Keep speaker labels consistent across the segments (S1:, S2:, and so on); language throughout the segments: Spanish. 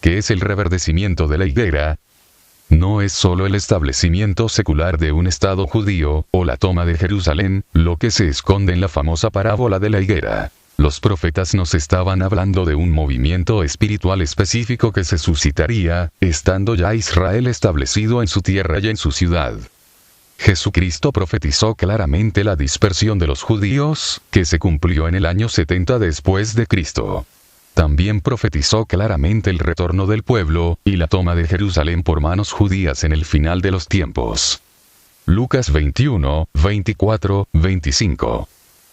S1: que es el reverdecimiento de la higuera, no es solo el establecimiento secular de un estado judío, o la toma de Jerusalén, lo que se esconde en la famosa parábola de la higuera. Los profetas nos estaban hablando de un movimiento espiritual específico que se suscitaría, estando ya Israel establecido en su tierra y en su ciudad. Jesucristo profetizó claramente la dispersión de los judíos, que se cumplió en el año 70 después de Cristo. También profetizó claramente el retorno del pueblo, y la toma de Jerusalén por manos judías en el final de los tiempos. Lucas 21, 24, 25.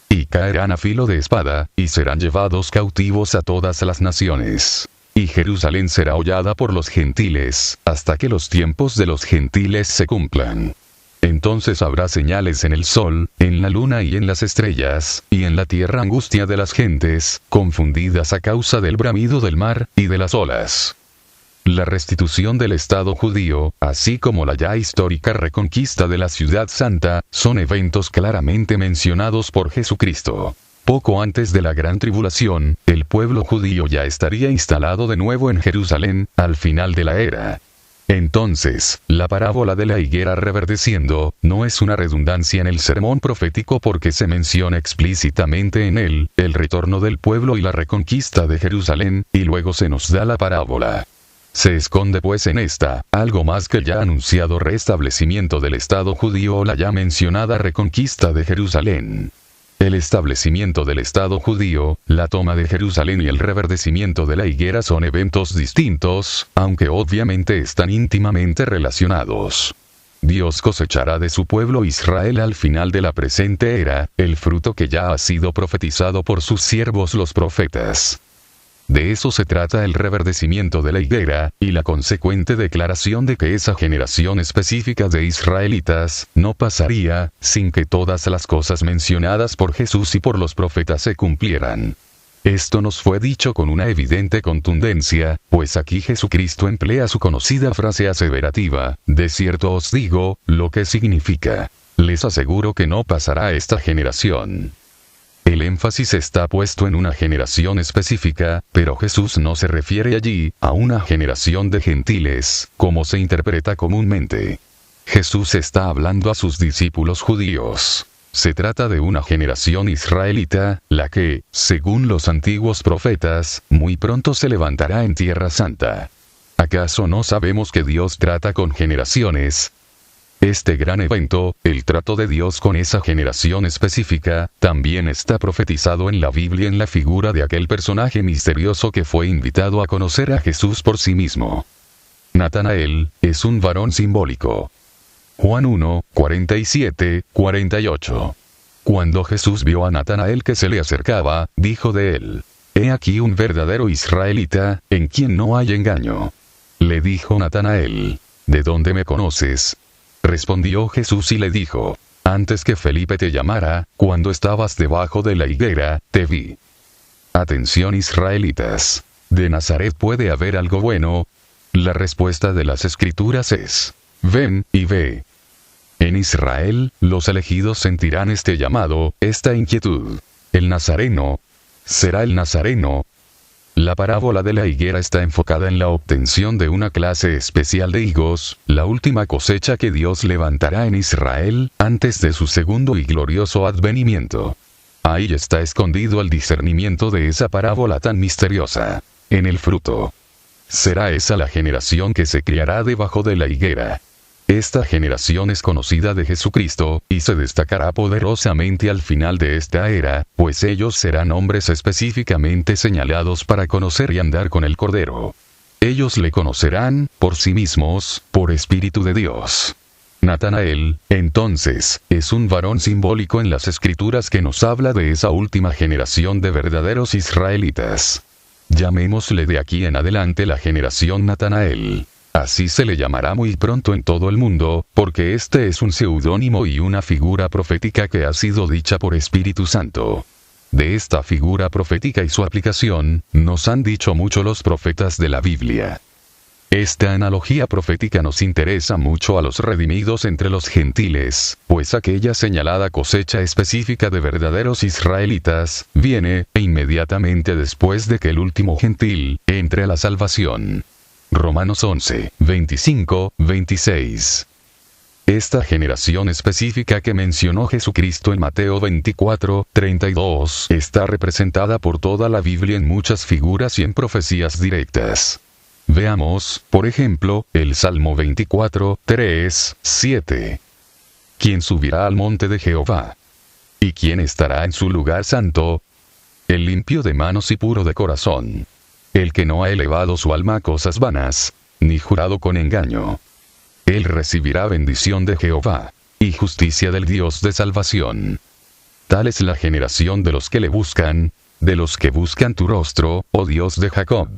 S1: Y caerán a filo de espada, y serán llevados cautivos a todas las naciones. Y Jerusalén será hollada por los gentiles, hasta que los tiempos de los gentiles se cumplan. Entonces habrá señales en el sol, en la luna y en las estrellas, y en la tierra angustia de las gentes, confundidas a causa del bramido del mar, y de las olas. La restitución del Estado judío, así como la ya histórica reconquista de la Ciudad Santa, son eventos claramente mencionados por Jesucristo. Poco antes de la Gran Tribulación, el pueblo judío ya estaría instalado de nuevo en Jerusalén, al final de la era. Entonces, la parábola de la higuera reverdeciendo, no es una redundancia en el sermón profético porque se menciona explícitamente en él, el retorno del pueblo y la reconquista de Jerusalén, y luego se nos da la parábola. Se esconde pues en esta, algo más que el ya anunciado restablecimiento del Estado judío o la ya mencionada reconquista de Jerusalén. El establecimiento del Estado judío, la toma de Jerusalén y el reverdecimiento de la higuera son eventos distintos, aunque obviamente están íntimamente relacionados. Dios cosechará de su pueblo Israel al final de la presente era, el fruto que ya ha sido profetizado por sus siervos los profetas. De eso se trata el reverdecimiento de la higuera, y la consecuente declaración de que esa generación específica de israelitas, no pasaría, sin que todas las cosas mencionadas por Jesús y por los profetas se cumplieran. Esto nos fue dicho con una evidente contundencia, pues aquí Jesucristo emplea su conocida frase aseverativa, de cierto os digo, lo que significa, les aseguro que no pasará esta generación. El énfasis está puesto en una generación específica, pero Jesús no se refiere allí a una generación de gentiles, como se interpreta comúnmente. Jesús está hablando a sus discípulos judíos. Se trata de una generación israelita, la que, según los antiguos profetas, muy pronto se levantará en Tierra Santa. ¿Acaso no sabemos que Dios trata con generaciones? Este gran evento, el trato de Dios con esa generación específica, también está profetizado en la Biblia en la figura de aquel personaje misterioso que fue invitado a conocer a Jesús por sí mismo. Natanael, es un varón simbólico. Juan 1, 47, 48. Cuando Jesús vio a Natanael que se le acercaba, dijo de él: He aquí un verdadero israelita, en quien no hay engaño. Le dijo Natanael: ¿De dónde me conoces? Respondió Jesús y le dijo: Antes que Felipe te llamara, cuando estabas debajo de la higuera, te vi. Atención israelitas. ¿De Nazaret puede haber algo bueno? La respuesta de las Escrituras es: ven y ve. En Israel, los elegidos sentirán este llamado, esta inquietud. El Nazareno. ¿Será el Nazareno? La parábola de la higuera está enfocada en la obtención de una clase especial de higos, la última cosecha que Dios levantará en Israel, antes de su segundo y glorioso advenimiento. Ahí está escondido el discernimiento de esa parábola tan misteriosa. En el fruto. Será esa la generación que se criará debajo de la higuera. Esta generación es conocida de Jesucristo, y se destacará poderosamente al final de esta era, pues ellos serán hombres específicamente señalados para conocer y andar con el Cordero. Ellos le conocerán, por sí mismos, por Espíritu de Dios. Natanael, entonces, es un varón simbólico en las Escrituras que nos habla de esa última generación de verdaderos israelitas. Llamémosle de aquí en adelante la generación Natanael. Así se le llamará muy pronto en todo el mundo, porque este es un seudónimo y una figura profética que ha sido dicha por Espíritu Santo. De esta figura profética y su aplicación, nos han dicho mucho los profetas de la Biblia. Esta analogía profética nos interesa mucho a los redimidos entre los gentiles, pues aquella señalada cosecha específica de verdaderos israelitas, viene, inmediatamente después de que el último gentil, entre a la salvación. Romanos 11, 25, 26. Esta generación específica que mencionó Jesucristo en Mateo 24, 32, está representada por toda la Biblia en muchas figuras y en profecías directas. Veamos, por ejemplo, el Salmo 24, 3, 7. ¿Quién subirá al monte de Jehová? ¿Y quién estará en su lugar santo? El limpio de manos y puro de corazón. El que no ha elevado su alma a cosas vanas, ni jurado con engaño. Él recibirá bendición de Jehová, y justicia del Dios de salvación. Tal es la generación de los que le buscan, de los que buscan tu rostro, oh Dios de Jacob.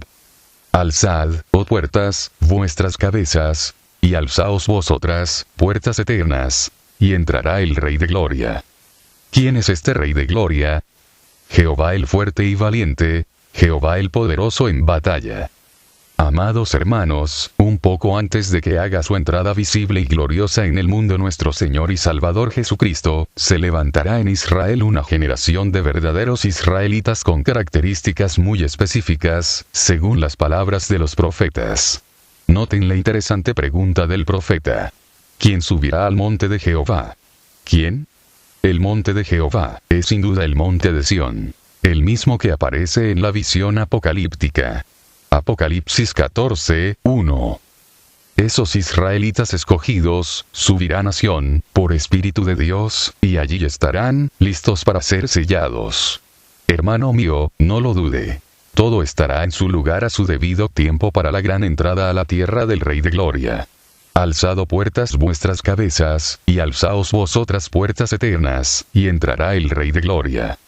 S1: Alzad, oh puertas, vuestras cabezas, y alzaos vosotras, puertas eternas, y entrará el Rey de Gloria. ¿Quién es este Rey de Gloria? Jehová el fuerte y valiente, Jehová el poderoso en batalla. Amados hermanos, un poco antes de que haga su entrada visible y gloriosa en el mundo nuestro Señor y Salvador Jesucristo, se levantará en Israel una generación de verdaderos israelitas con características muy específicas, según las palabras de los profetas. Noten la interesante pregunta del profeta. ¿Quién subirá al monte de Jehová? ¿Quién? El monte de Jehová es sin duda el monte de Sión, el mismo que aparece en la visión apocalíptica. Apocalipsis 14, 1. Esos israelitas escogidos subirán a Sión, por Espíritu de Dios, y allí estarán, listos para ser sellados. Hermano mío, no lo dude. Todo estará en su lugar a su debido tiempo para la gran entrada a la tierra del Rey de Gloria. Alzado puertas vuestras cabezas, y alzaos vosotras puertas eternas, y entrará el Rey de Gloria.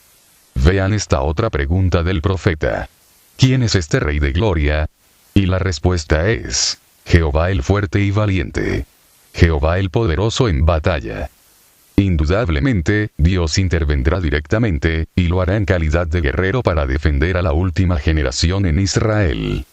S1: Vean esta otra pregunta del profeta. ¿Quién es este Rey de Gloria? Y la respuesta es, Jehová el fuerte y valiente. Jehová el poderoso en batalla. Indudablemente, Dios intervendrá directamente, y lo hará en calidad de guerrero para defender a la última generación en Israel.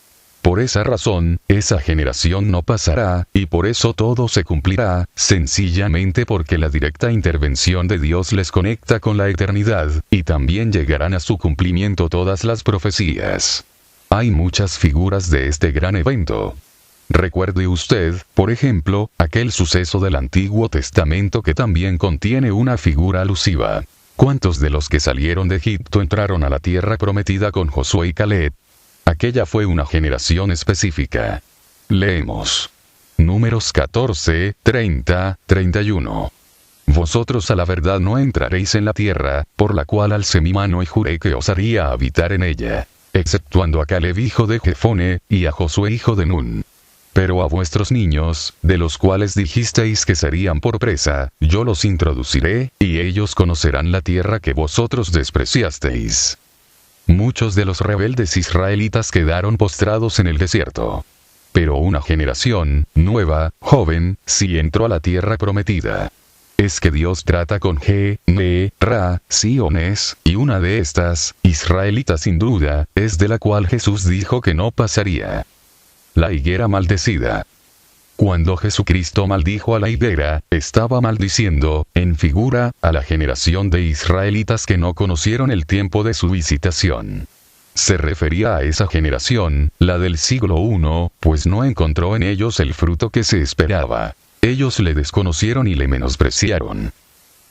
S1: Por esa razón, esa generación no pasará, y por eso todo se cumplirá, sencillamente porque la directa intervención de Dios les conecta con la eternidad, y también llegarán a su cumplimiento todas las profecías. Hay muchas figuras de este gran evento. Recuerde usted, por ejemplo, aquel suceso del Antiguo Testamento que también contiene una figura alusiva. ¿Cuántos de los que salieron de Egipto entraron a la tierra prometida con Josué y Caleb? Aquella fue una generación específica. Leemos. Números 14, 30, 31. Vosotros a la verdad no entraréis en la tierra, por la cual alcé mi mano y juré que os haría habitar en ella, exceptuando a Caleb hijo de Jefone, y a Josué hijo de Nun. Pero a vuestros niños, de los cuales dijisteis que serían por presa, yo los introduciré, y ellos conocerán la tierra que vosotros despreciasteis. Muchos de los rebeldes israelitas quedaron postrados en el desierto. Pero una generación, nueva, joven, sí entró a la tierra prometida. Es que Dios trata con generaciones, y una de estas, israelitas sin duda, es de la cual Jesús dijo que no pasaría. La higuera maldecida. Cuando Jesucristo maldijo a la higuera, estaba maldiciendo, en figura, a la generación de israelitas que no conocieron el tiempo de su visitación. Se refería a esa generación, la del siglo I, pues no encontró en ellos el fruto que se esperaba. Ellos le desconocieron y le menospreciaron.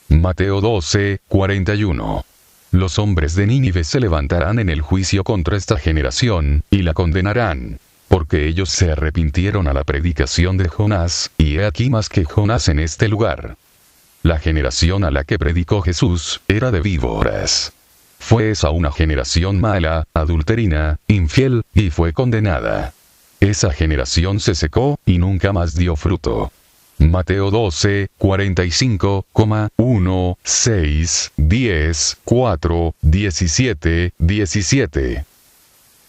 S1: Mateo 12, 41. Los hombres de Nínive se levantarán en el juicio contra esta generación, y la condenarán. Porque ellos se arrepintieron a la predicación de Jonás, y he aquí más que Jonás en este lugar. La generación a la que predicó Jesús, era de víboras. Fue esa una generación mala, adulterina, infiel, y fue condenada. Esa generación se secó, y nunca más dio fruto. Mateo 12, 45, 1, 6, 10, 4, 17, 17.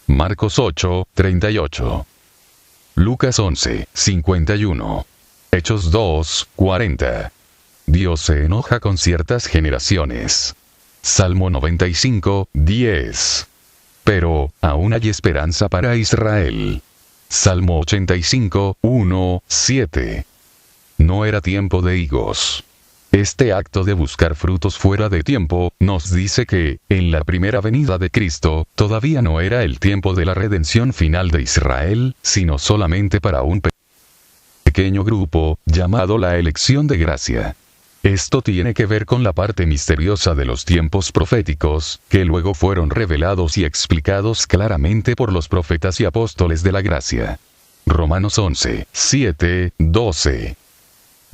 S1: Marcos 8, 38. Lucas 11, 51. Hechos 2, 40. Dios se enoja con ciertas generaciones. Salmo 95, 10. Pero, aún hay esperanza para Israel. Salmo 85, 1, 7. No era tiempo de higos. Este acto de buscar frutos fuera de tiempo, nos dice que, en la primera venida de Cristo, todavía no era el tiempo de la redención final de Israel, sino solamente para un pequeño grupo, llamado la elección de gracia. Esto tiene que ver con la parte misteriosa de los tiempos proféticos, que luego fueron revelados y explicados claramente por los profetas y apóstoles de la gracia. Romanos 11, 7, 12.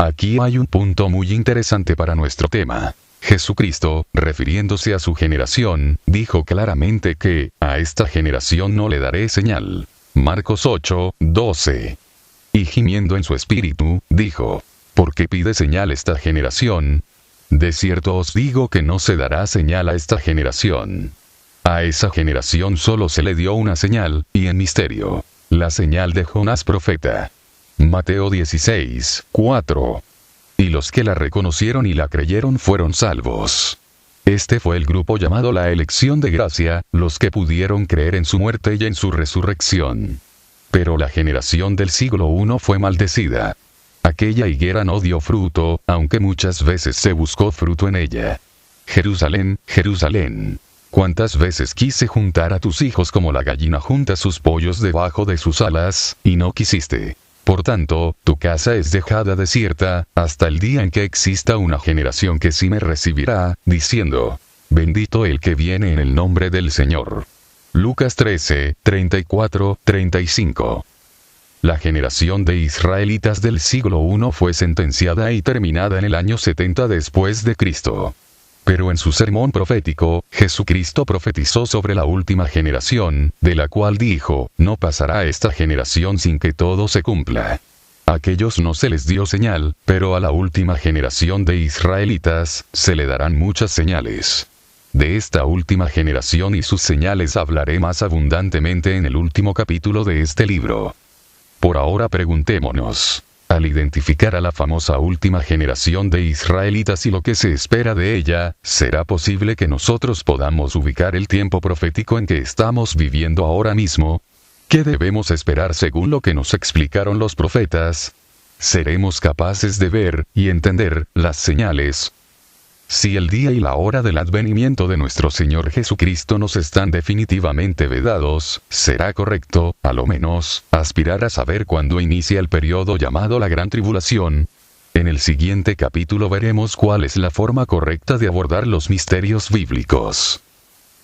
S1: Aquí hay un punto muy interesante para nuestro tema. Jesucristo, refiriéndose a su generación, dijo claramente que, a esta generación no le daré señal. Marcos 8, 12. Y gimiendo en su espíritu, dijo, ¿por qué pide señal esta generación? De cierto os digo que no se dará señal a esta generación. A esa generación solo se le dio una señal, y en misterio. La señal de Jonás profeta. Mateo 16, 4. Y los que la reconocieron y la creyeron fueron salvos. Este fue el grupo llamado la elección de gracia, los que pudieron creer en su muerte y en su resurrección. Pero la generación del siglo I fue maldecida. Aquella higuera no dio fruto, aunque muchas veces se buscó fruto en ella. Jerusalén, Jerusalén. ¿Cuántas veces quise juntar a tus hijos como la gallina junta sus pollos debajo de sus alas, y no quisiste? Por tanto, tu casa es dejada desierta, hasta el día en que exista una generación que sí me recibirá, diciendo, bendito el que viene en el nombre del Señor. Lucas 13, 34, 35. La generación de israelitas del siglo I fue sentenciada y terminada en el año 70 después de Cristo. Pero en su sermón profético, Jesucristo profetizó sobre la última generación, de la cual dijo, no pasará esta generación sin que todo se cumpla. A aquellos no se les dio señal, pero a la última generación de israelitas, se le darán muchas señales. De esta última generación y sus señales hablaré más abundantemente en el último capítulo de este libro. Por ahora preguntémonos. Al identificar a la famosa última generación de israelitas y lo que se espera de ella, ¿será posible que nosotros podamos ubicar el tiempo profético en que estamos viviendo ahora mismo? ¿Qué debemos esperar según lo que nos explicaron los profetas? ¿Seremos capaces de ver y entender las señales? Si el día y la hora del advenimiento de nuestro Señor Jesucristo nos están definitivamente vedados, será correcto, a lo menos, aspirar a saber cuándo inicia el periodo llamado la Gran Tribulación. En el siguiente capítulo veremos cuál es la forma correcta de abordar los misterios bíblicos.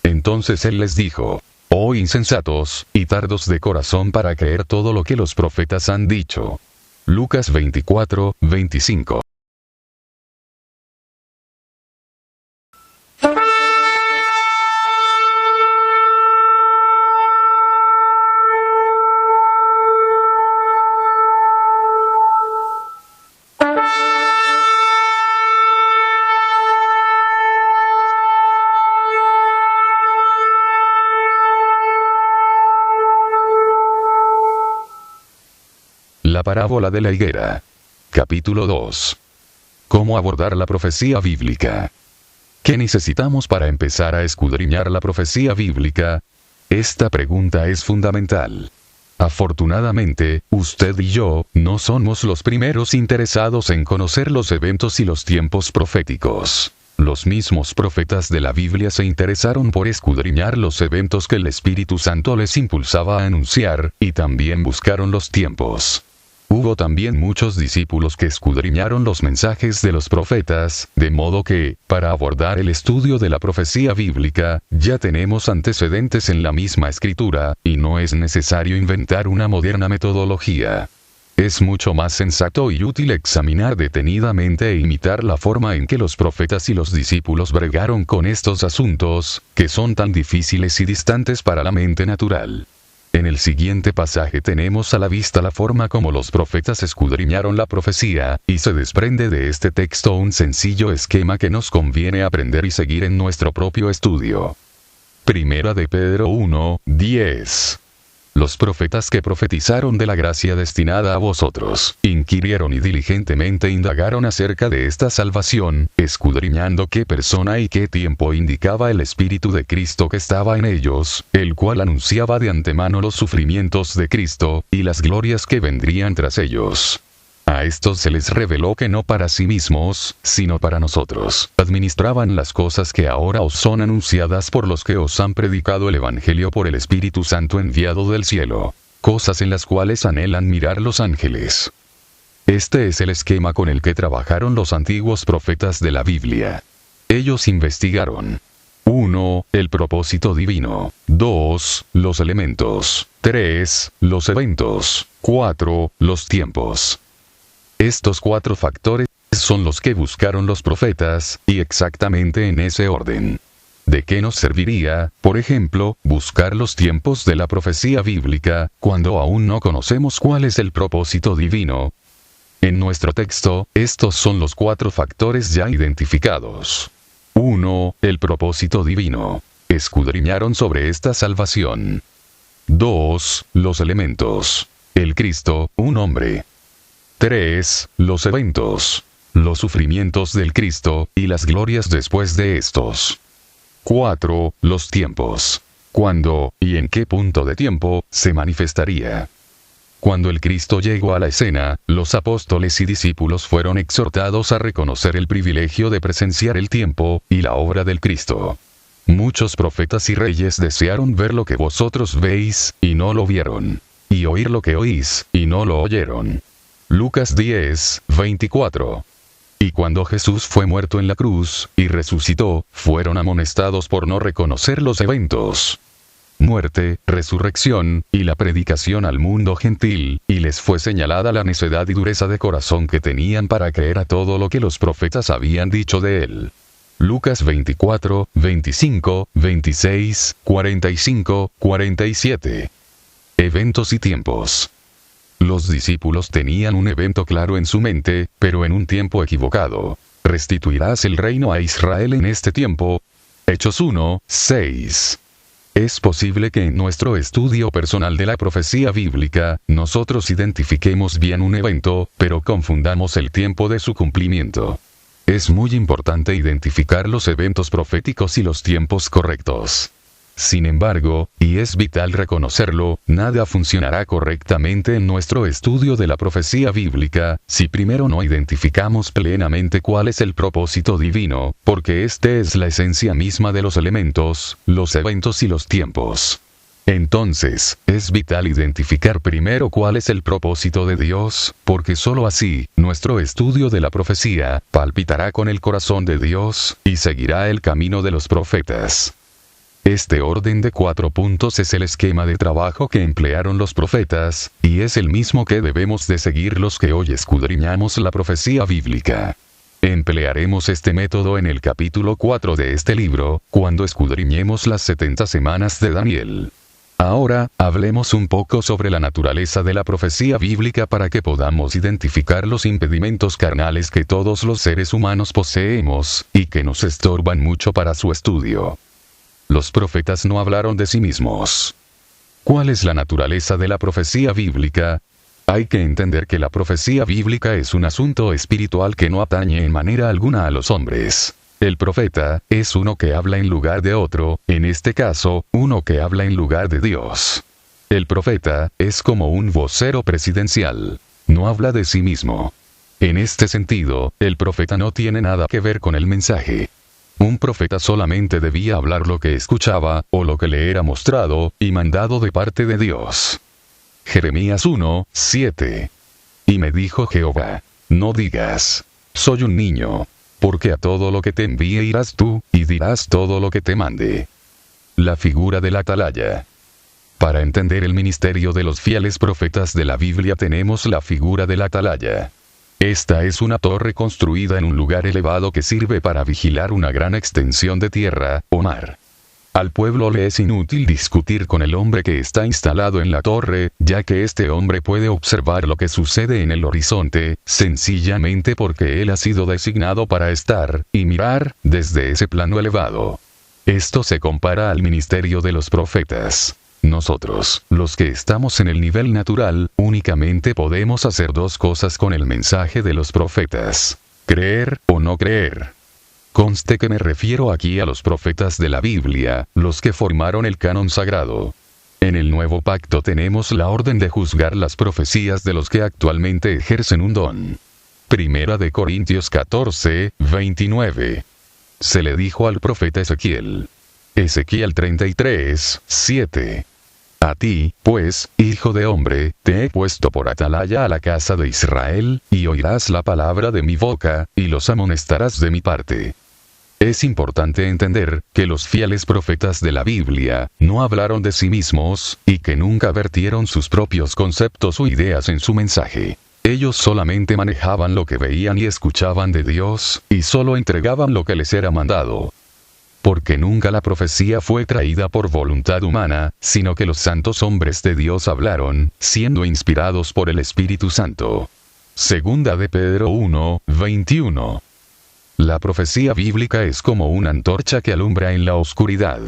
S1: Entonces él les dijo, oh insensatos, y tardos de corazón para creer todo lo que los profetas han dicho. Lucas 24, 25. La parábola de la higuera. Capítulo 2. ¿Cómo abordar la profecía bíblica? ¿Qué necesitamos para empezar a escudriñar la profecía bíblica? Esta pregunta es fundamental. Afortunadamente, usted y yo, no somos los primeros interesados en conocer los eventos y los tiempos proféticos. Los mismos profetas de la Biblia se interesaron por escudriñar los eventos que el Espíritu Santo les impulsaba a anunciar, y también buscaron los tiempos. Hubo también muchos discípulos que escudriñaron los mensajes de los profetas, de modo que, para abordar el estudio de la profecía bíblica, ya tenemos antecedentes en la misma escritura, y no es necesario inventar una moderna metodología. Es mucho más sensato y útil examinar detenidamente e imitar la forma en que los profetas y los discípulos bregaron con estos asuntos, que son tan difíciles y distantes para la mente natural. En el siguiente pasaje tenemos a la vista la forma como los profetas escudriñaron la profecía, y se desprende de este texto un sencillo esquema que nos conviene aprender y seguir en nuestro propio estudio. Primera de Pedro 1, 10. Los profetas que profetizaron de la gracia destinada a vosotros, inquirieron y diligentemente indagaron acerca de esta salvación, escudriñando qué persona y qué tiempo indicaba el Espíritu de Cristo que estaba en ellos, el cual anunciaba de antemano los sufrimientos de Cristo, y las glorias que vendrían tras ellos. A estos se les reveló que no para sí mismos, sino para nosotros, administraban las cosas que ahora os son anunciadas por los que os han predicado el Evangelio por el Espíritu Santo enviado del cielo, cosas en las cuales anhelan mirar los ángeles. Este es el esquema con el que trabajaron los antiguos profetas de la Biblia. Ellos investigaron: 1. El propósito divino. 2. Los elementos. 3. Los eventos. 4. Los tiempos. Estos 4 factores son los que buscaron los profetas, y exactamente en ese orden. ¿De qué nos serviría, por ejemplo, buscar los tiempos de la profecía bíblica, cuando aún no conocemos cuál es el propósito divino? En nuestro texto, estos son los 4 factores ya identificados. 1. El propósito divino. Escudriñaron sobre esta salvación. 2. Los elementos. El Cristo, un hombre. 3. Los eventos. Los sufrimientos del Cristo, y las glorias después de estos. 4. Los tiempos. ¿Cuándo, y en qué punto de tiempo, se manifestaría? Cuando el Cristo llegó a la escena, los apóstoles y discípulos fueron exhortados a reconocer el privilegio de presenciar el tiempo, y la obra del Cristo. Muchos profetas y reyes desearon ver lo que vosotros veis, y no lo vieron. Y oír lo que oís, y no lo oyeron. Lucas 10, 24. Y cuando Jesús fue muerto en la cruz, y resucitó, fueron amonestados por no reconocer los eventos. Muerte, resurrección, y la predicación al mundo gentil, y les fue señalada la necedad y dureza de corazón que tenían para creer a todo lo que los profetas habían dicho de él. Lucas 24, 25, 26, 45, 47. Eventos y tiempos. Los discípulos tenían un evento claro en su mente, pero en un tiempo equivocado. ¿Restituirás el reino a Israel en este tiempo? Hechos 1, 6. Es posible que en nuestro estudio personal de la profecía bíblica, nosotros identifiquemos bien un evento, pero confundamos el tiempo de su cumplimiento. Es muy importante identificar los eventos proféticos y los tiempos correctos. Sin embargo, y es vital reconocerlo, nada funcionará correctamente en nuestro estudio de la profecía bíblica, si primero no identificamos plenamente cuál es el propósito divino, porque este es la esencia misma de los elementos, los eventos y los tiempos. Entonces, es vital identificar primero cuál es el propósito de Dios, porque sólo así, nuestro estudio de la profecía, palpitará con el corazón de Dios, y seguirá el camino de los profetas. Este orden de 4 puntos es el esquema de trabajo que emplearon los profetas, y es el mismo que debemos de seguir los que hoy escudriñamos la profecía bíblica. Emplearemos este método en el capítulo 4 de este libro, cuando escudriñemos las 70 semanas de Daniel. Ahora, hablemos un poco sobre la naturaleza de la profecía bíblica para que podamos identificar los impedimentos carnales que todos los seres humanos poseemos, y que nos estorban mucho para su estudio. Los profetas no hablaron de sí mismos. ¿Cuál es la naturaleza de la profecía bíblica? Hay que entender que la profecía bíblica es un asunto espiritual que no atañe en manera alguna a los hombres. El profeta es uno que habla en lugar de otro, en este caso, uno que habla en lugar de Dios. El profeta es como un vocero presidencial. No habla de sí mismo. En este sentido, el profeta no tiene nada que ver con el mensaje. Un profeta solamente debía hablar lo que escuchaba, o lo que le era mostrado, y mandado de parte de Dios. Jeremías 1, 7. Y me dijo Jehová: no digas, soy un niño, porque a todo lo que te envíe irás tú, y dirás todo lo que te mande. La figura del atalaya. Para entender el ministerio de los fieles profetas de la Biblia tenemos la figura del atalaya. Esta es una torre construida en un lugar elevado que sirve para vigilar una gran extensión de tierra, o mar. Al pueblo le es inútil discutir con el hombre que está instalado en la torre, ya que este hombre puede observar lo que sucede en el horizonte, sencillamente porque él ha sido designado para estar, y mirar, desde ese plano elevado. Esto se compara al ministerio de los profetas. Nosotros, los que estamos en el nivel natural, únicamente podemos hacer 2 cosas con el mensaje de los profetas: creer o no creer. Conste que me refiero aquí a los profetas de la Biblia, los que formaron el canon sagrado. En el nuevo pacto tenemos la orden de juzgar las profecías de los que actualmente ejercen un don. Primera de Corintios 14, 29. Se le dijo al profeta Ezequiel. Ezequiel 33, 7. A ti, pues, hijo de hombre, te he puesto por atalaya a la casa de Israel, y oirás la palabra de mi boca, y los amonestarás de mi parte. Es importante entender que los fieles profetas de la Biblia no hablaron de sí mismos, y que nunca vertieron sus propios conceptos o ideas en su mensaje. Ellos solamente manejaban lo que veían y escuchaban de Dios, y solo entregaban lo que les era mandado. Porque nunca la profecía fue traída por voluntad humana, sino que los santos hombres de Dios hablaron, siendo inspirados por el Espíritu Santo. Segunda de Pedro 1, 21. La profecía bíblica es como una antorcha que alumbra en la oscuridad.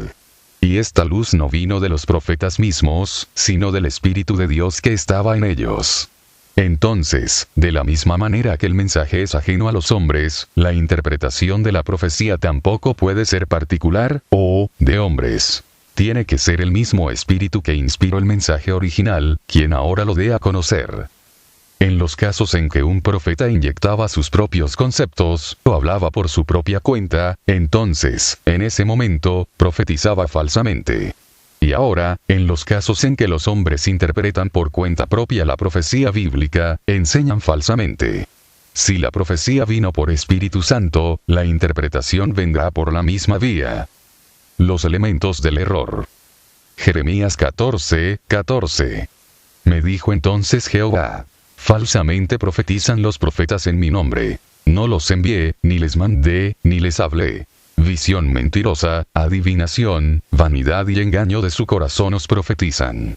S1: Y esta luz no vino de los profetas mismos, sino del Espíritu de Dios que estaba en ellos. Entonces, de la misma manera que el mensaje es ajeno a los hombres, la interpretación de la profecía tampoco puede ser particular, o, de hombres. Tiene que ser el mismo Espíritu que inspiró el mensaje original, quien ahora lo dé a conocer. En los casos en que un profeta inyectaba sus propios conceptos, o hablaba por su propia cuenta, entonces, en ese momento, profetizaba falsamente. Y ahora, en los casos en que los hombres interpretan por cuenta propia la profecía bíblica, enseñan falsamente. Si la profecía vino por Espíritu Santo, la interpretación vendrá por la misma vía. Los elementos del error. Jeremías 14, 14. Me dijo entonces Jehová: falsamente profetizan los profetas en mi nombre. No los envié, ni les mandé, ni les hablé. Visión mentirosa, adivinación, vanidad y engaño de su corazón os profetizan.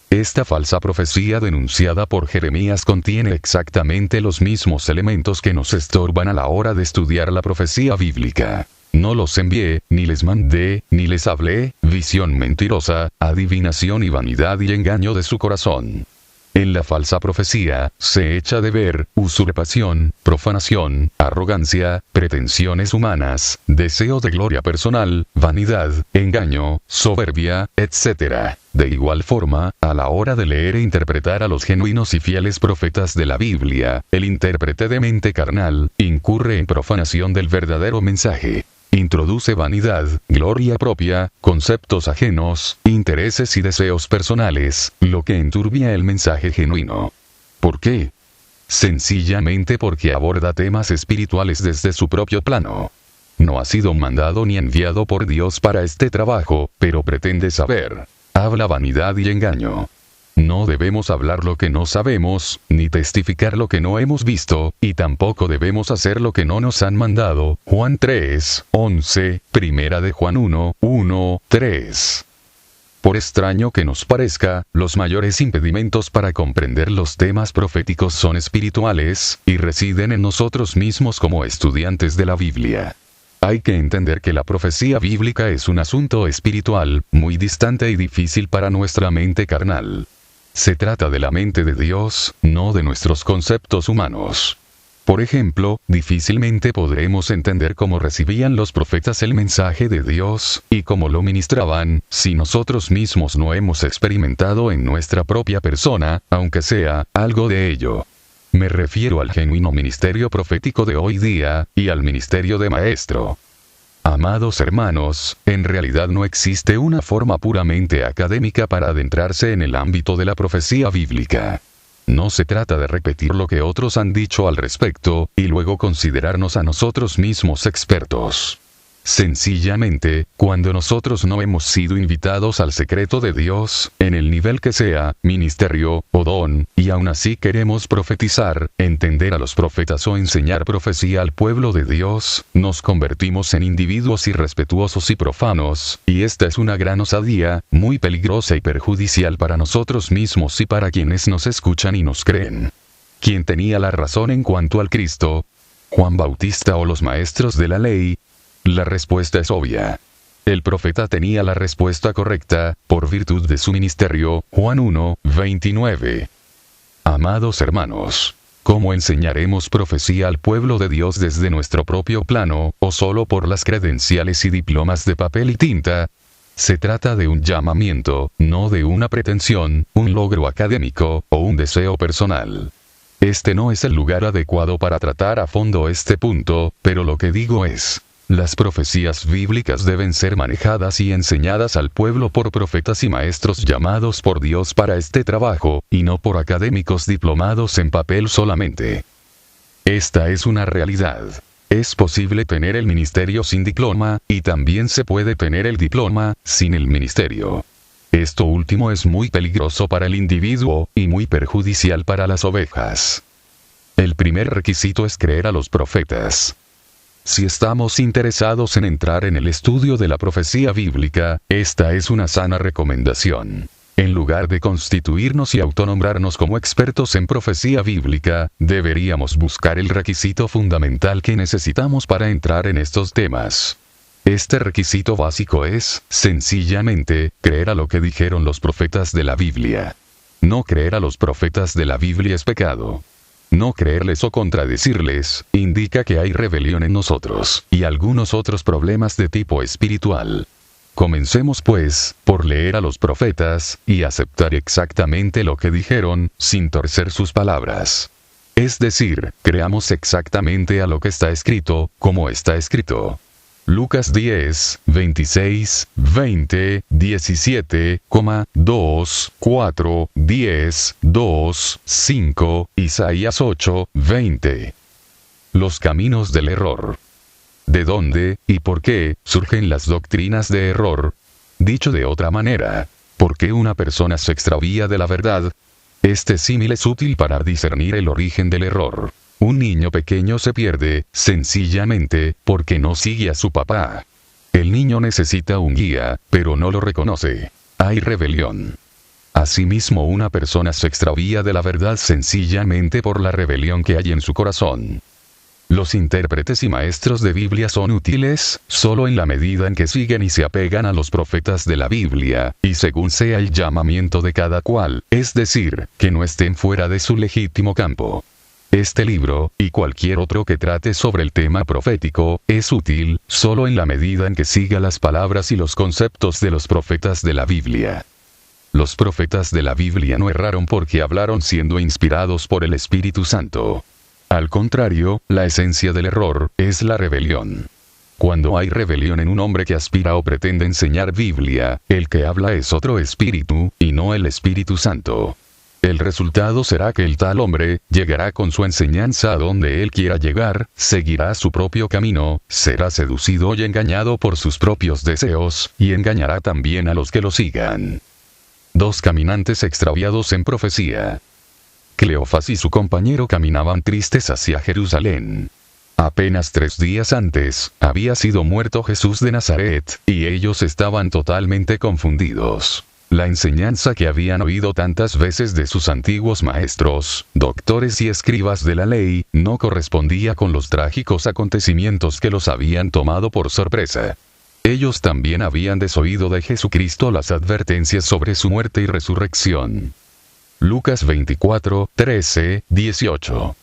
S1: Esta falsa profecía denunciada por Jeremías contiene exactamente los mismos elementos que nos estorban a la hora de estudiar la profecía bíblica. No los envié, ni les mandé, ni les hablé, visión mentirosa, adivinación y vanidad y engaño de su corazón. En la falsa profecía, se echa de ver, usurpación, profanación, arrogancia, pretensiones humanas, deseo de gloria personal, vanidad, engaño, soberbia, etc. De igual forma, a la hora de leer e interpretar a los genuinos y fieles profetas de la Biblia, el intérprete de mente carnal, incurre en profanación del verdadero mensaje. Introduce vanidad, gloria propia, conceptos ajenos, intereses y deseos personales, lo que enturbia el mensaje genuino. ¿Por qué? Sencillamente porque aborda temas espirituales desde su propio plano. No ha sido mandado ni enviado por Dios para este trabajo, pero pretende saber. Habla vanidad y engaño. No debemos hablar lo que no sabemos, ni testificar lo que no hemos visto, y tampoco debemos hacer lo que no nos han mandado. Juan 3, 11, Primera de Juan 1, 1, 3. Por extraño que nos parezca, los mayores impedimentos para comprender los temas proféticos son espirituales, y residen en nosotros mismos como estudiantes de la Biblia. Hay que entender que la profecía bíblica es un asunto espiritual, muy distante y difícil para nuestra mente carnal. Se trata de la mente de Dios, no de nuestros conceptos humanos. Por ejemplo, difícilmente podremos entender cómo recibían los profetas el mensaje de Dios, y cómo lo ministraban, si nosotros mismos no hemos experimentado en nuestra propia persona, aunque sea, algo de ello. Me refiero al genuino ministerio profético de hoy día, y al ministerio de maestro. Amados hermanos, en realidad no existe una forma puramente académica para adentrarse en el ámbito de la profecía bíblica. No se trata de repetir lo que otros han dicho al respecto, y luego considerarnos a nosotros mismos expertos. Sencillamente, cuando nosotros no hemos sido invitados al secreto de Dios, en el nivel que sea, ministerio, o don, y aún así queremos profetizar, entender a los profetas o enseñar profecía al pueblo de Dios, nos convertimos en individuos irrespetuosos y profanos, y esta es una gran osadía, muy peligrosa y perjudicial para nosotros mismos y para quienes nos escuchan y nos creen. ¿Quién tenía la razón en cuanto al Cristo? ¿Juan Bautista o los maestros de la ley? La respuesta es obvia. El profeta tenía la respuesta correcta, por virtud de su ministerio, Juan 1, 29. Amados hermanos, ¿cómo enseñaremos profecía al pueblo de Dios desde nuestro propio plano, o solo por las credenciales y diplomas de papel y tinta? Se trata de un llamamiento, no de una pretensión, un logro académico, o un deseo personal. Este no es el lugar adecuado para tratar a fondo este punto, pero lo que digo es, las profecías bíblicas deben ser manejadas y enseñadas al pueblo por profetas y maestros llamados por Dios para este trabajo, y no por académicos diplomados en papel solamente. Esta es una realidad. Es posible tener el ministerio sin diploma, y también se puede tener el diploma sin el ministerio. Esto último es muy peligroso para el individuo, y muy perjudicial para las ovejas. El primer requisito es creer a los profetas. Si estamos interesados en entrar en el estudio de la profecía bíblica, esta es una sana recomendación. En lugar de constituirnos y autonombrarnos como expertos en profecía bíblica, deberíamos buscar el requisito fundamental que necesitamos para entrar en estos temas. Este requisito básico es, sencillamente, creer a lo que dijeron los profetas de la Biblia. No creer a los profetas de la Biblia es pecado. No creerles o contradecirles, indica que hay rebelión en nosotros, y algunos otros problemas de tipo espiritual. Comencemos pues, por leer a los profetas, y aceptar exactamente lo que dijeron, sin torcer sus palabras. Es decir, creamos exactamente a lo que está escrito, como está escrito. Lucas 10, 26, 20, 17, 2, 4, 10, 2, 5, Isaías 8, 20. Los caminos del error. ¿De dónde, y por qué, surgen las doctrinas de error? Dicho de otra manera, ¿por qué una persona se extravía de la verdad? Este símil es útil para discernir el origen del error. Un niño pequeño se pierde, sencillamente, porque no sigue a su papá. El niño necesita un guía, pero no lo reconoce. Hay rebelión. Asimismo, una persona se extravía de la verdad sencillamente por la rebelión que hay en su corazón. Los intérpretes y maestros de Biblia son útiles, solo en la medida en que siguen y se apegan a los profetas de la Biblia, y según sea el llamamiento de cada cual, es decir, que no estén fuera de su legítimo campo. Este libro, y cualquier otro que trate sobre el tema profético, es útil, solo en la medida en que siga las palabras y los conceptos de los profetas de la Biblia. Los profetas de la Biblia no erraron porque hablaron siendo inspirados por el Espíritu Santo. Al contrario, la esencia del error es la rebelión. Cuando hay rebelión en un hombre que aspira o pretende enseñar Biblia, el que habla es otro espíritu, y no el Espíritu Santo. El resultado será que el tal hombre llegará con su enseñanza a donde él quiera llegar, seguirá su propio camino, será seducido y engañado por sus propios deseos, y engañará también a los que lo sigan. Dos caminantes extraviados en profecía. Cleofas y su compañero caminaban tristes hacia Jerusalén. Apenas 3 días antes, había sido muerto Jesús de Nazaret, y ellos estaban totalmente confundidos. La enseñanza que habían oído tantas veces de sus antiguos maestros, doctores y escribas de la ley, no correspondía con los trágicos acontecimientos que los habían tomado por sorpresa. Ellos también habían desoído de Jesucristo las advertencias sobre su muerte y resurrección. Lucas 24, 13, 18.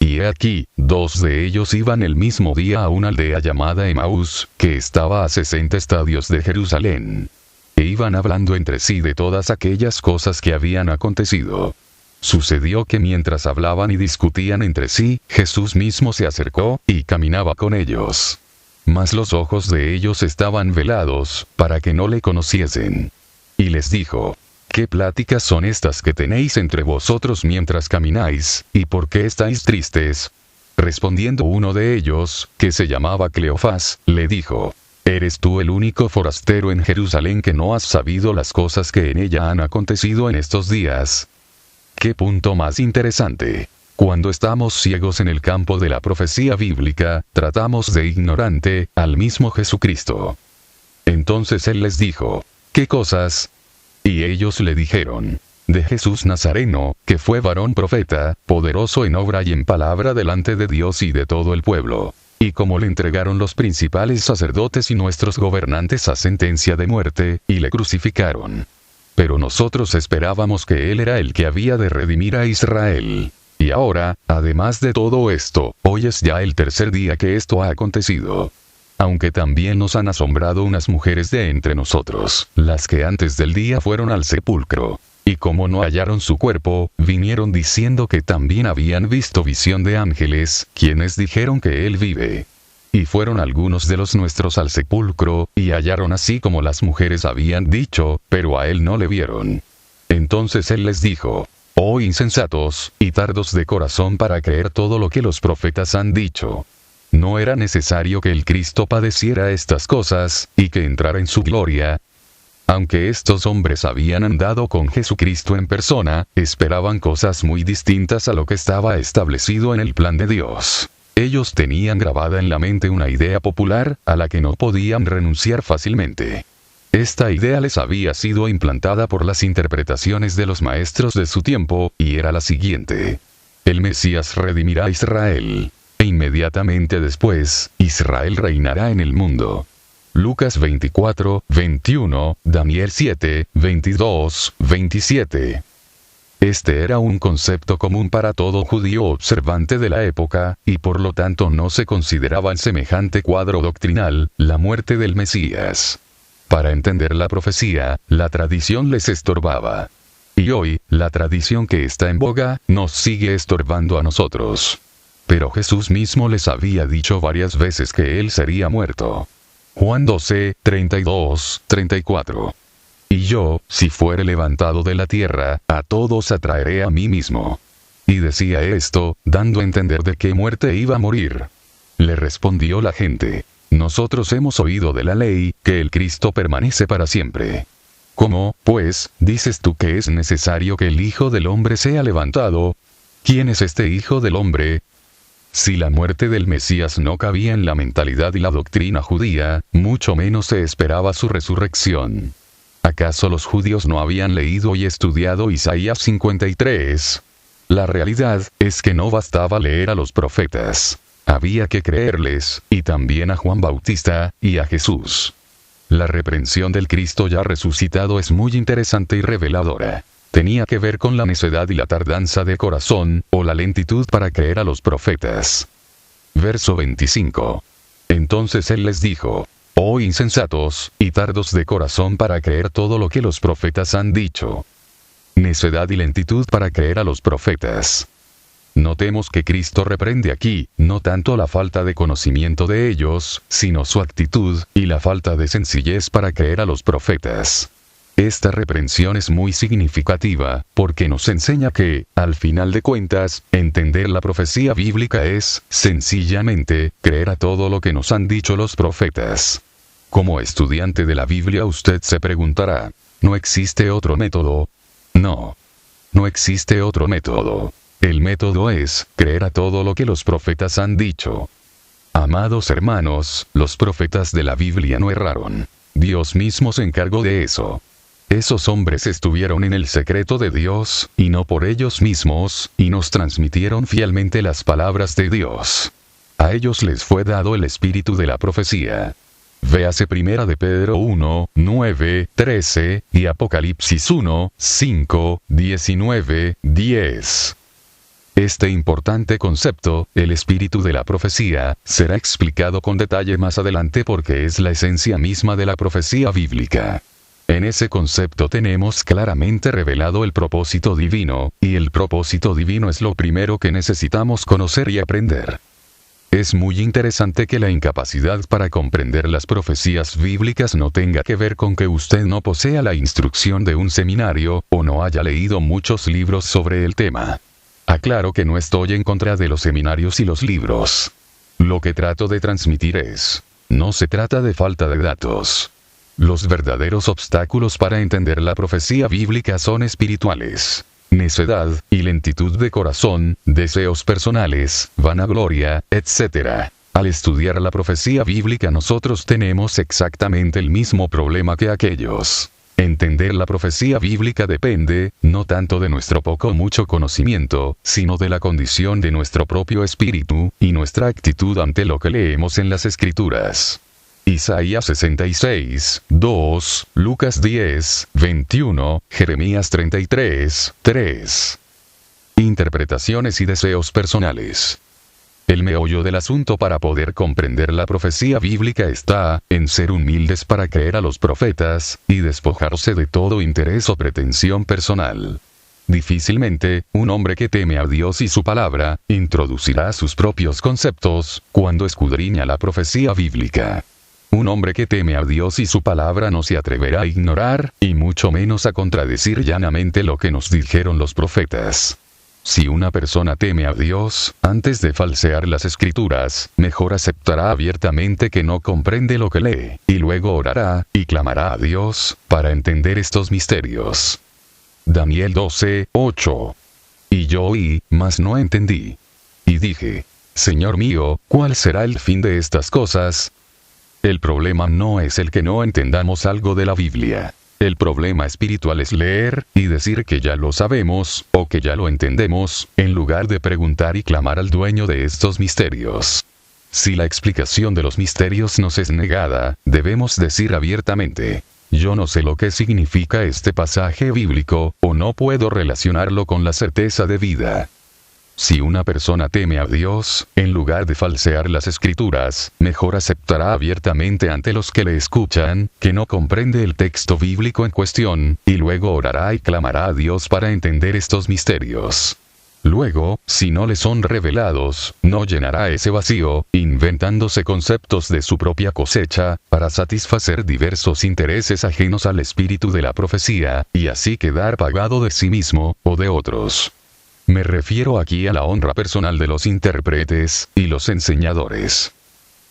S1: Y he aquí, 2 de ellos iban el mismo día a una aldea llamada Emaús, que estaba a 60 estadios de Jerusalén. E iban hablando entre sí de todas aquellas cosas que habían acontecido. Sucedió que mientras hablaban y discutían entre sí, Jesús mismo se acercó, y caminaba con ellos. Mas los ojos de ellos estaban velados, para que no le conociesen. Y les dijo: ¿Qué pláticas son estas que tenéis entre vosotros mientras camináis, y por qué estáis tristes? Respondiendo uno de ellos, que se llamaba Cleofas, le dijo: ¿Eres tú el único forastero en Jerusalén que no has sabido las cosas que en ella han acontecido en estos días? ¡Qué punto más interesante! Cuando estamos ciegos en el campo de la profecía bíblica, tratamos de ignorante al mismo Jesucristo. Entonces él les dijo: ¿Qué cosas? Y ellos le dijeron: de Jesús Nazareno, que fue varón profeta, poderoso en obra y en palabra delante de Dios y de todo el pueblo. Y como le entregaron los principales sacerdotes y nuestros gobernantes a sentencia de muerte, y le crucificaron. Pero nosotros esperábamos que él era el que había de redimir a Israel. Y ahora, además de todo esto, hoy es ya el 3er día que esto ha acontecido. Aunque también nos han asombrado unas mujeres de entre nosotros, las que antes del día fueron al sepulcro. Y como no hallaron su cuerpo, vinieron diciendo que también habían visto visión de ángeles, quienes dijeron que él vive. Y fueron algunos de los nuestros al sepulcro, y hallaron así como las mujeres habían dicho, pero a él no le vieron. Entonces él les dijo: Oh insensatos, y tardos de corazón para creer todo lo que los profetas han dicho. ¿No era necesario que el Cristo padeciera estas cosas, y que entrara en su gloria? Aunque estos hombres habían andado con Jesucristo en persona, esperaban cosas muy distintas a lo que estaba establecido en el plan de Dios. Ellos tenían grabada en la mente una idea popular, a la que no podían renunciar fácilmente. Esta idea les había sido implantada por las interpretaciones de los maestros de su tiempo, y era la siguiente: el Mesías redimirá a Israel. E inmediatamente después, Israel reinará en el mundo. Lucas 24, 21, Daniel 7, 22, 27. Este era un concepto común para todo judío observante de la época, y por lo tanto no se consideraba en semejante cuadro doctrinal la muerte del Mesías. Para entender la profecía, la tradición les estorbaba. Y hoy, la tradición que está en boga, nos sigue estorbando a nosotros. Pero Jesús mismo les había dicho varias veces que él sería muerto. Juan 12, 32, 34. Y yo, si fuere levantado de la tierra, a todos atraeré a mí mismo. Y decía esto, dando a entender de qué muerte iba a morir. Le respondió la gente: Nosotros hemos oído de la ley, que el Cristo permanece para siempre. ¿Cómo, pues, dices tú que es necesario que el Hijo del Hombre sea levantado? ¿Quién es este Hijo del Hombre? Si la muerte del Mesías no cabía en la mentalidad y la doctrina judía, mucho menos se esperaba su resurrección. ¿Acaso los judíos no habían leído y estudiado Isaías 53? La realidad es que no bastaba leer a los profetas. Había que creerles, y también a Juan Bautista, y a Jesús. La reprensión del Cristo ya resucitado es muy interesante y reveladora. Tenía que ver con la necedad y la tardanza de corazón, o la lentitud para creer a los profetas. Verso 25. Entonces él les dijo: Oh insensatos, y tardos de corazón para creer todo lo que los profetas han dicho. Necedad y lentitud para creer a los profetas. Notemos que Cristo reprende aquí, no tanto la falta de conocimiento de ellos, sino su actitud, y la falta de sencillez para creer a los profetas. Esta reprensión es muy significativa, porque nos enseña que, al final de cuentas, entender la profecía bíblica es, sencillamente, creer a todo lo que nos han dicho los profetas. Como estudiante de la Biblia usted se preguntará: ¿no existe otro método? No. No existe otro método. El método es, creer a todo lo que los profetas han dicho. Amados hermanos, los profetas de la Biblia no erraron. Dios mismo se encargó de eso. Esos hombres estuvieron en el secreto de Dios, y no por ellos mismos, y nos transmitieron fielmente las palabras de Dios. A ellos les fue dado el espíritu de la profecía. Véase 1 de Pedro 1, 9, 13, y Apocalipsis 1, 5, 19, 10. Este importante concepto, el espíritu de la profecía, será explicado con detalle más adelante porque es la esencia misma de la profecía bíblica. En ese concepto tenemos claramente revelado el propósito divino, y el propósito divino es lo primero que necesitamos conocer y aprender. Es muy interesante que la incapacidad para comprender las profecías bíblicas no tenga que ver con que usted no posea la instrucción de un seminario, o no haya leído muchos libros sobre el tema. Aclaro que no estoy en contra de los seminarios y los libros. Lo que trato de transmitir es: no se trata de falta de datos. Los verdaderos obstáculos para entender la profecía bíblica son espirituales. Necedad, y lentitud de corazón, deseos personales, vanagloria, etc. Al estudiar la profecía bíblica nosotros tenemos exactamente el mismo problema que aquellos. Entender la profecía bíblica depende, no tanto de nuestro poco o mucho conocimiento, sino de la condición de nuestro propio espíritu, y nuestra actitud ante lo que leemos en las Escrituras. Isaías 66, 2, Lucas 10, 21, Jeremías 33, 3. Interpretaciones y deseos personales. El meollo del asunto para poder comprender la profecía bíblica está en ser humildes para creer a los profetas, y despojarse de todo interés o pretensión personal. Difícilmente, un hombre que teme a Dios y su palabra, introducirá sus propios conceptos, cuando escudriña la profecía bíblica. Un hombre que teme a Dios y su palabra no se atreverá a ignorar, y mucho menos a contradecir llanamente lo que nos dijeron los profetas. Si una persona teme a Dios, antes de falsear las escrituras, mejor aceptará abiertamente que no comprende lo que lee, y luego orará, y clamará a Dios, para entender estos misterios. Daniel 12:8. Y yo oí, mas no entendí. Y dije, Señor mío, ¿cuál será el fin de estas cosas? El problema no es el que no entendamos algo de la Biblia. El problema espiritual es leer, y decir que ya lo sabemos, o que ya lo entendemos, en lugar de preguntar y clamar al dueño de estos misterios. Si la explicación de los misterios nos es negada, debemos decir abiertamente, yo no sé lo que significa este pasaje bíblico, o no puedo relacionarlo con la certeza de vida. Si una persona teme a Dios, en lugar de falsear las escrituras, mejor aceptará abiertamente ante los que le escuchan, que no comprende el texto bíblico en cuestión, y luego orará y clamará a Dios para entender estos misterios. Luego, si no le son revelados, no llenará ese vacío, inventándose conceptos de su propia cosecha, para satisfacer diversos intereses ajenos al espíritu de la profecía, y así quedar pagado de sí mismo, o de otros. Me refiero aquí a la honra personal de los intérpretes, y los enseñadores.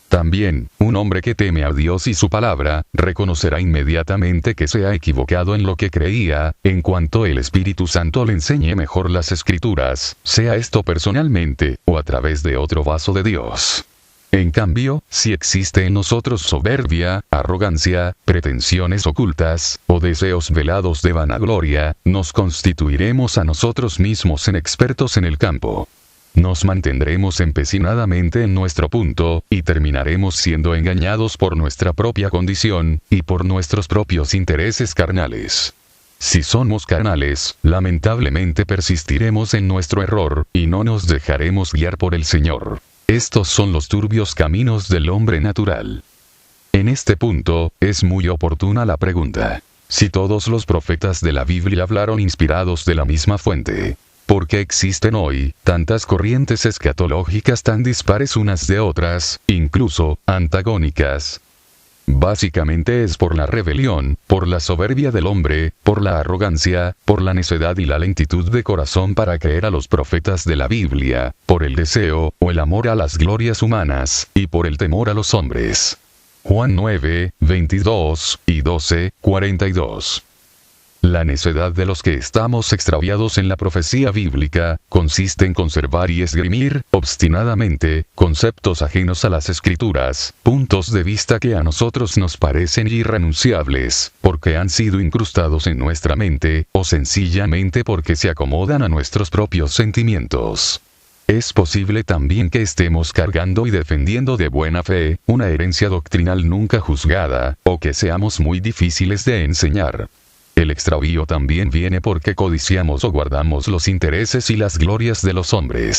S1: También, un hombre que teme a Dios y su palabra, reconocerá inmediatamente que se ha equivocado en lo que creía, en cuanto el Espíritu Santo le enseñe mejor las Escrituras, sea esto personalmente, o a través de otro vaso de Dios. En cambio, si existe en nosotros soberbia, arrogancia, pretensiones ocultas, o deseos velados de vanagloria, nos constituiremos a nosotros mismos en expertos en el campo. Nos mantendremos empecinadamente en nuestro punto, y terminaremos siendo engañados por nuestra propia condición, y por nuestros propios intereses carnales. Si somos carnales, lamentablemente persistiremos en nuestro error, y no nos dejaremos guiar por el Señor. Estos son los turbios caminos del hombre natural. En este punto, es muy oportuna la pregunta. Si todos los profetas de la Biblia hablaron inspirados de la misma fuente, ¿por qué existen hoy tantas corrientes escatológicas tan dispares unas de otras, incluso antagónicas? Básicamente es por la rebelión, por la soberbia del hombre, por la arrogancia, por la necedad y la lentitud de corazón para creer a los profetas de la Biblia, por el deseo, o el amor a las glorias humanas, y por el temor a los hombres. Juan 9:22 y 12:42. La necedad de los que estamos extraviados en la profecía bíblica, consiste en conservar y esgrimir, obstinadamente, conceptos ajenos a las Escrituras, puntos de vista que a nosotros nos parecen irrenunciables, porque han sido incrustados en nuestra mente, o sencillamente porque se acomodan a nuestros propios sentimientos. Es posible también que estemos cargando y defendiendo de buena fe, una herencia doctrinal nunca juzgada, o que seamos muy difíciles de enseñar. El extravío también viene porque codiciamos o guardamos los intereses y las glorias de los hombres.